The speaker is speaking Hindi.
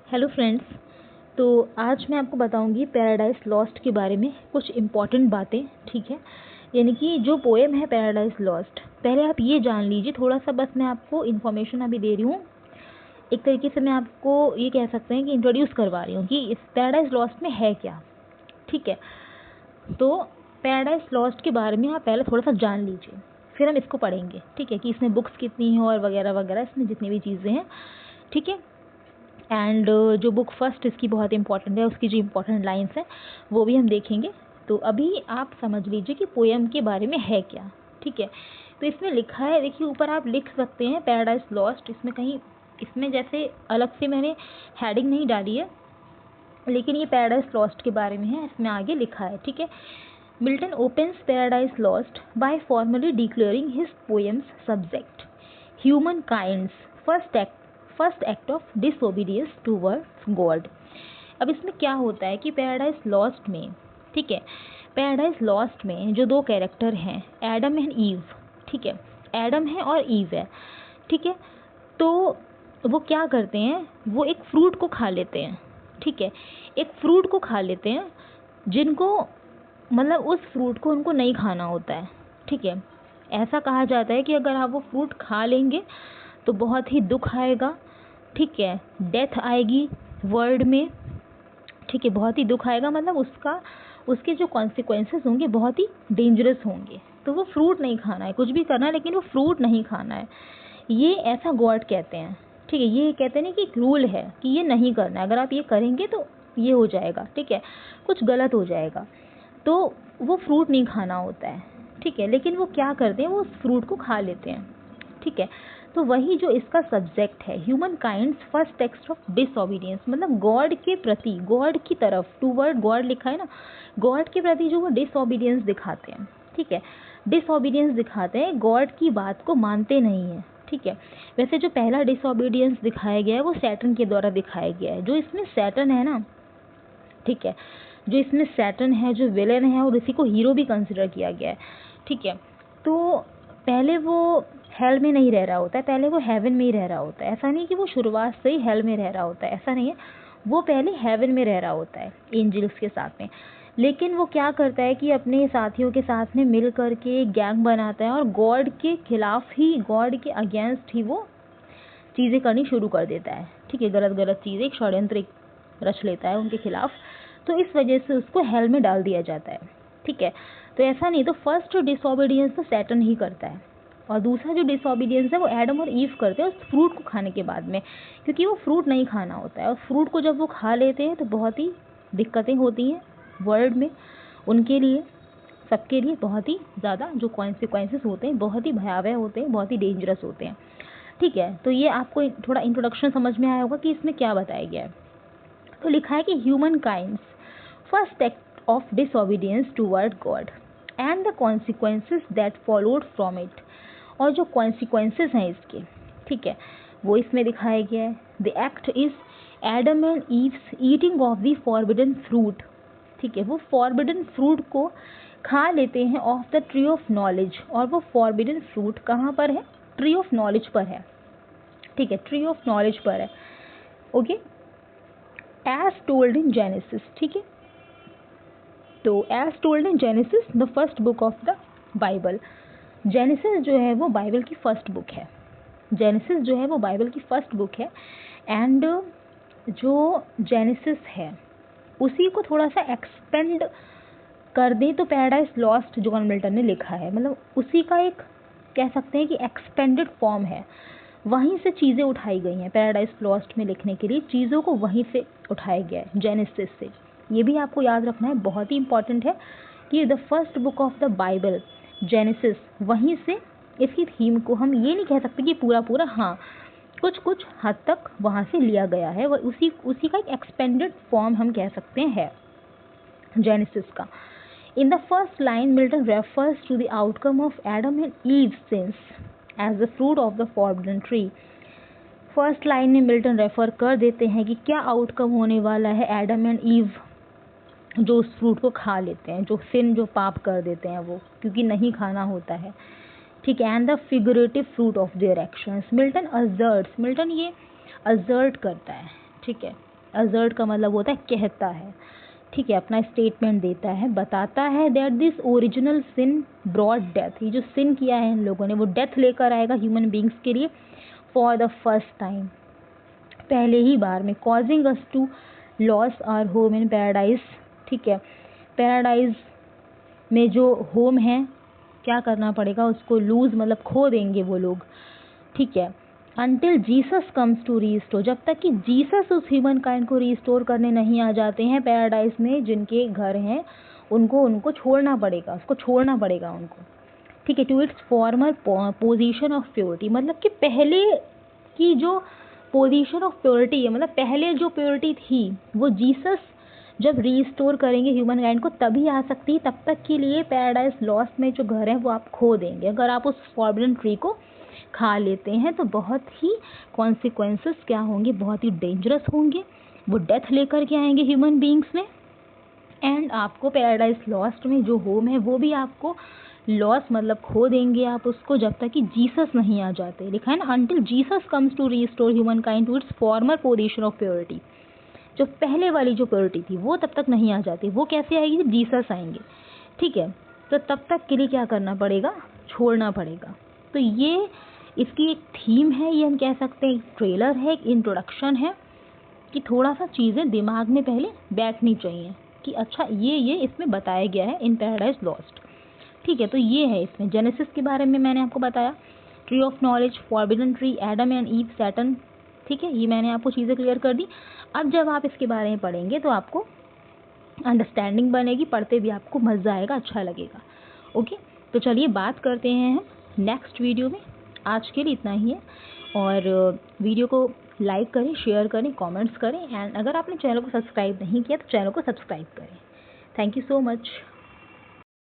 Hello friends. तो आज मैं आपको बताऊंगी पैराडाइज लॉस्ट के बारे में कुछ इम्पॉर्टेंट बातें। ठीक है, यानी कि जो पोएम है पैराडाइज लॉस्ट, पहले आप ये जान लीजिए थोड़ा सा, बस मैं आपको इन्फॉर्मेशन अभी दे रही हूँ। एक तरीके से मैं आपको ये कह सकते हैं कि इंट्रोड्यूस करवा रही हूँ कि इस पैराडाइज लॉस्ट में है क्या। ठीक है, तो पैराडाइज लॉस्ट के बारे में आप पहले थोड़ा सा जान लीजिए, फिर हम इसको पढ़ेंगे। ठीक है, कि इसमें बुक्स कितनी हैं और वगैरह वगैरह, इसमें जितनी भी चीज़ें हैं। ठीक है, एंड जो बुक फर्स्ट इसकी बहुत इंपॉर्टेंट है, उसकी जो इम्पोर्टेंट लाइंस हैं वो भी हम देखेंगे। तो अभी आप समझ लीजिए कि पोएम के बारे में है क्या। ठीक है, तो इसमें लिखा है, देखिए ऊपर आप लिख सकते हैं पैराडाइज लॉस्ट। इसमें कहीं, इसमें जैसे अलग से मैंने हेडिंग नहीं डाली है, लेकिन ये पैराडाइज लॉस्ट के बारे में है, इसमें आगे लिखा है। ठीक है, Milton opens paradise lost by formally declaring his poems subject human kinds first act of disobedience towards God. अब इसमें क्या होता है कि पैराडाइज लॉस्ट में, ठीक है, पैराडाइज लॉस्ट में जो दो कैरेक्टर हैं, एडम एंड ईव। ठीक है, एडम है और ईव है। ठीक है, तो वो क्या करते हैं, वो एक फ्रूट को खा लेते हैं। ठीक है, एक फ्रूट को खा लेते हैं जिनको, मतलब उस फ्रूट को उनको नहीं खाना होता है। ठीक है, ऐसा कहा जाता है कि अगर आप वो फ्रूट खा लेंगे तो बहुत ही दुख आएगा। ठीक है, डेथ आएगी वर्ल्ड में। ठीक है, बहुत ही दुख आएगा, मतलब उसके जो कॉन्सिक्वेंसेस होंगे बहुत ही डेंजरस होंगे। तो वो फ्रूट नहीं खाना है, कुछ भी करना है लेकिन वो फ्रूट नहीं खाना है, ये ऐसा गॉड कहते हैं। ठीक है, ये कहते हैं कि एक रूल है कि ये नहीं करना है, अगर आप ये करेंगे तो ये हो जाएगा। ठीक है, कुछ गलत हो जाएगा, तो वो फ्रूट नहीं खाना होता है। ठीक है, लेकिन वो क्या करते हैं, वो उस फ्रूट को खा लेते हैं। ठीक है, तो वही जो इसका सब्जेक्ट है, human kinds first text of disobedience, मतलब गॉड के प्रति, गॉड की तरफ, टूवर्ड गॉड लिखा है ना, गॉड के प्रति जो वो डिसओबीडियंस दिखाते हैं। ठीक है, डिसओबीडियंस दिखाते हैं, गॉड की बात को मानते नहीं हैं। ठीक है, वैसे जो पहला डिसओबीडियंस दिखाया गया है वो सैटर्न के द्वारा दिखाया गया है। जो इसमें सैटर्न है ना, ठीक है, जो इसमें सैटर्न है, जो विलेन है, और इसी को हीरो भी कंसिडर किया गया है। ठीक है, तो पहले वो हेल में नहीं रह रहा होता है, पहले वो हेवन में ही रह रहा होता है। ऐसा नहीं कि वो शुरुआत से ही हेल में रह रहा होता है, ऐसा नहीं है, वो पहले हेवन में रह रहा होता है एंजल्स के साथ में। लेकिन वो क्या करता है कि अपने साथियों के साथ में मिल करके एक गैंग बनाता है और गॉड के खिलाफ ही, गॉड के अगेंस्ट ही वो चीज़ें करनी शुरू कर देता है। ठीक है, गलत गलत चीज़ें, एक षड्यंत्र रच लेता है उनके खिलाफ, तो इस वजह से उसको हेल में डाल दिया जाता है। ठीक है, तो ऐसा नहीं, तो फर्स्ट डिसओबीडियंस तो सैटर्न ही करता है, और दूसरा जो डिसओबीडियंस है वो एडम और ईव करते हैं उस फ्रूट को खाने के बाद में, क्योंकि वो फ्रूट नहीं खाना होता है। और फ्रूट को जब वो खा लेते हैं तो बहुत ही दिक्कतें होती हैं वर्ल्ड में, उनके लिए, सबके लिए बहुत ही ज़्यादा जो कॉन्सिक्वेंसेस होते हैं बहुत ही भयावह होते हैं, बहुत ही डेंजरस होते हैं। ठीक है, तो ये आपको थोड़ा इंट्रोडक्शन समझ में आया होगा कि इसमें क्या बताया गया है। तो लिखा है कि human kinds first act of disobedience toward God and the consequences that followed from it, और जो कॉन्सिक्वेंसेस हैं इसके, ठीक है, वो इसमें दिखाया गया है। The act is Adam and eaves eating of the forbidden fruit. ठीक है, वो फॉरबिडन फ्रूट को खा लेते हैं of the tree of knowledge, और वो फॉरबिडन फ्रूट कहाँ पर है, ट्री ऑफ नॉलेज पर है। ठीक है, ट्री ऑफ नॉलेज पर है। Okay, as told in Genesis. ठीक है, तो as told in Genesis the first book of the Bible. Genesis जो है वो बाइबल की फर्स्ट बुक है। जेनेसिस जो है वो बाइबल की फर्स्ट बुक है। एंड जो जेनेसिस है उसी को थोड़ा सा एक्सपेंड कर दें तो पैराडाइज लॉस्ट जॉन मिल्टन ने लिखा है, मतलब उसी का एक कह सकते हैं कि एक्सपेंडेड फॉर्म है। वहीं से चीज़ें उठाई गई हैं पैराडाइज लॉस्ट में लिखने के लिए, चीज़ों को वहीं से उठाया गया है, जेनेसिस से। ये भी आपको याद रखना है, बहुत ही इंपॉर्टेंट है कि the first book of the Bible genesis, वहीं से इसकी थीम को हम ये नहीं कह सकते कि पूरा पूरा, हाँ कुछ कुछ हद तक वहाँ से लिया गया है, वह उसी का एक एक्सपेंडेड फॉर्म हम कह सकते हैं जेनेसिस का। In the first line, Milton refers to the outcome of Adam and Eve's sins as the fruit of the forbidden tree. First line में मिल्टन रेफर कर देते हैं कि क्या आउटकम होने वाला है एडम एंड ईव जो उस फ्रूट को खा लेते हैं, जो सिन, जो पाप कर देते हैं वो, क्योंकि नहीं खाना होता है। ठीक है, and the figurative fruit of their actions. Milton ये अजर्ट करता है, ठीक है, अजर्ट का मतलब होता है कहता है, ठीक है, अपना स्टेटमेंट देता है, बताता है that this original sin brought death, ये जो सिन किया है इन लोगों ने वो डेथ लेकर आएगा ह्यूमन बींग्स के लिए फॉर द फर्स्ट टाइम, पहले ही बार में, causing us to lose our home in paradise, ठीक है, पैराडाइज में जो होम है क्या करना पड़ेगा उसको, लूज मतलब खो देंगे वो लोग, ठीक है, until Jesus comes to restore, जब तक कि जीसस उस ह्यूमन काइंड को रीस्टोर करने नहीं आ जाते हैं पैराडाइज में, जिनके घर हैं उनको छोड़ना पड़ेगा, उसको छोड़ना पड़ेगा उनको, ठीक है, to its former position of purity, मतलब कि पहले की जो पोजीशन ऑफ प्योरिटी है, मतलब पहले जो प्योरिटी थी वो जीसस जब रीस्टोर करेंगे ह्यूमन काइंड को तभी आ सकती है, तब तक के लिए पैराडाइज लॉस्ट में जो घर है वो आप खो देंगे। अगर आप उस फॉर्बिडन ट्री को खा लेते हैं तो बहुत ही कॉन्सिक्वेंसेस क्या होंगे, बहुत ही डेंजरस होंगे, वो डेथ लेकर के आएंगे ह्यूमन बींग्स में, एंड आपको पैराडाइज लॉस्ट में जो होम है वो भी आपको लॉस मतलब खो देंगे आप उसको, जब तक कि जीसस नहीं आ जाते, लिखा है ना, until Jesus comes to restore humankind to its former position of purity, जो पहले वाली जो प्योरिटी थी वो तब तक नहीं आ जाती, वो कैसे आएगी जब जीसस आएंगे, ठीक है, तो तब तक के लिए क्या करना पड़ेगा, छोड़ना पड़ेगा। तो ये इसकी एक थीम है, ये हम कह सकते हैं, एक ट्रेलर है, एक इंट्रोडक्शन है, कि थोड़ा सा चीज़ें दिमाग में पहले बैठनी चाहिए कि अच्छा ये इसमें बताया गया है इन पैराडाइज लॉस्ट, ठीक है, तो ये है इसमें जेनेसिस के बारे में मैंने आपको बताया, tree of knowledge, forbidden tree, Adam and ewe, Saturn, ठीक है, ये मैंने आपको चीज़ें क्लियर कर दी। अब जब आप इसके बारे में पढ़ेंगे तो आपको अंडरस्टैंडिंग बनेगी, पढ़ते भी आपको मज़ा आएगा, अच्छा लगेगा। ओके, तो चलिए बात करते हैं हम नेक्स्ट वीडियो में। आज के लिए इतना ही है, और वीडियो को लाइक करें, शेयर करें, कमेंट्स करें, एंड अगर आपने चैनल को सब्सक्राइब नहीं किया तो चैनल को सब्सक्राइब करें। Thank you so much.